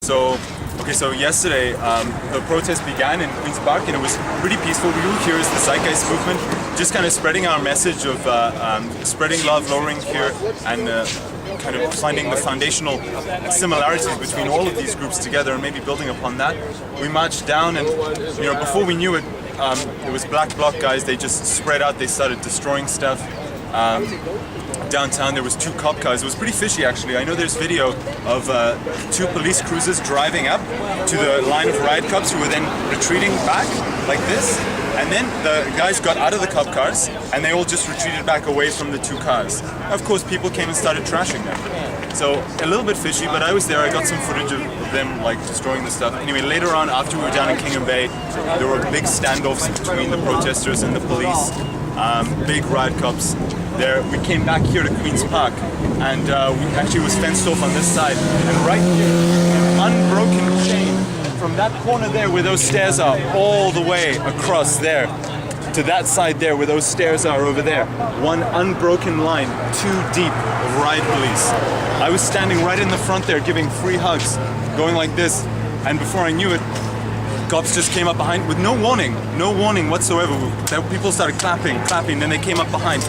So yesterday the protest began in Queen's Park and it was pretty peaceful. We were here as the Zeitgeist movement, just kind of spreading our message of spreading love, lowering fear, and kind of finding the foundational similarities between all of these groups together and maybe building upon that. We marched down and before we knew it, it was black bloc guys. They just spread out, they started destroying stuff. Downtown there was 2 cop cars. It was pretty fishy actually. I know there's video of 2 police cruisers driving up to the line of riot cops who were then retreating back like this, and then the guys got out of the cop cars and they all just retreated back away from the 2 cars. Of course people came and started trashing them. So a little bit fishy, but I was there. I got some footage of them like destroying the stuff. Anyway, later on, after we were down in King and Bay, there were big standoffs between the protesters and the police. Big riot cops. There, we came back here to Queen's Park, and we actually was fenced off on this side. And right here, unbroken chain from that corner there where those stairs are, all the way across there to that side there where those stairs are over there. One unbroken line, 2 deep of riot police. I was standing right in the front there, giving free hugs, going like this, and before I knew it, cops just came up behind with no warning whatsoever. People started clapping, then they came up behind,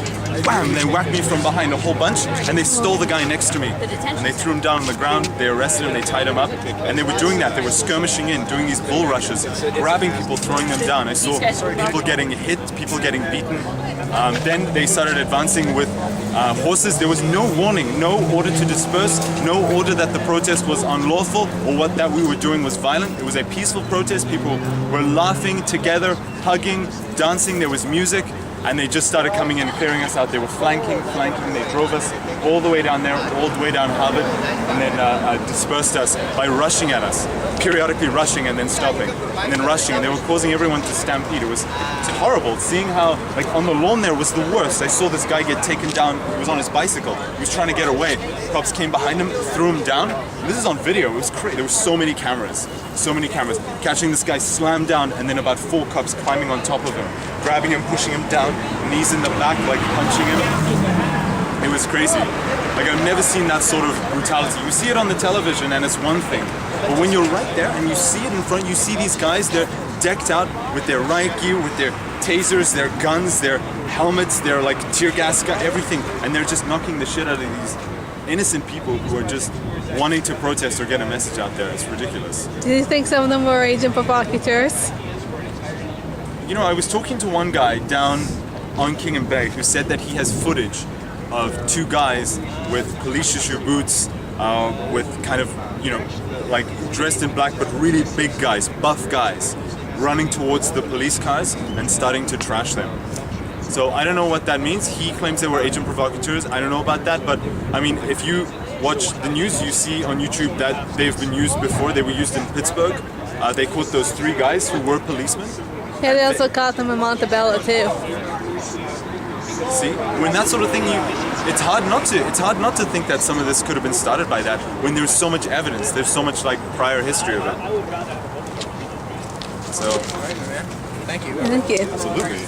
bam, they whacked me from behind a whole bunch, and they stole the guy next to me. And they threw him down on the ground, they arrested him, they tied him up, and they were doing that, they were skirmishing in, doing these bull rushes, grabbing people, throwing them down. I saw people getting hit, people getting beaten. Then they started advancing with horses. There was no warning, no order to disperse, no order that the protest was unlawful or that we were doing was violent. It was a peaceful protest. People were laughing together, hugging, dancing. There was music, and they just started coming in and clearing us out. They were flanking. They drove us all the way down there, all the way down Harvard, and then dispersed us by rushing at us, periodically rushing and then stopping, and then rushing, and they were causing everyone to stampede. It was horrible seeing how, like, on the lawn there was the worst. I saw this guy get taken down. He was on his bicycle. He was trying to get away. Cops came behind him, threw him down. This is on video. It was crazy. There were so many cameras, catching this guy slammed down, and then about 4 cops climbing on top of him, grabbing him, pushing him down, knees in the back, like punching him. It was crazy. Like, I've never seen that sort of brutality. You see it on the television and it's one thing, but when you're right there and you see it in front, you see these guys, they're decked out with their riot gear, with their tasers, their guns, their helmets, their like tear gas, everything, and they're just knocking the shit out of these innocent people who are just wanting to protest or get a message out there. It's ridiculous. Do you think some of them were agent provocateurs? I was talking to one guy down on King and Bay who said that he has footage of 2 guys with police shoe boots, with kind of, like dressed in black but really big guys, buff guys, running towards the police cars and starting to trash them. So I don't know what that means. He claims they were agent provocateurs. I don't know about that, but I mean, if you watch the news, you see on YouTube that they've been used before. They were used in Pittsburgh. They caught those 3 guys who were policemen. Yeah, they also caught them in Montebello too. See, when that sort of thing, it's hard not to think that some of this could have been started by that. When there's so much evidence, there's so much like prior history of it. So, Thank you. Thank you. absolutely.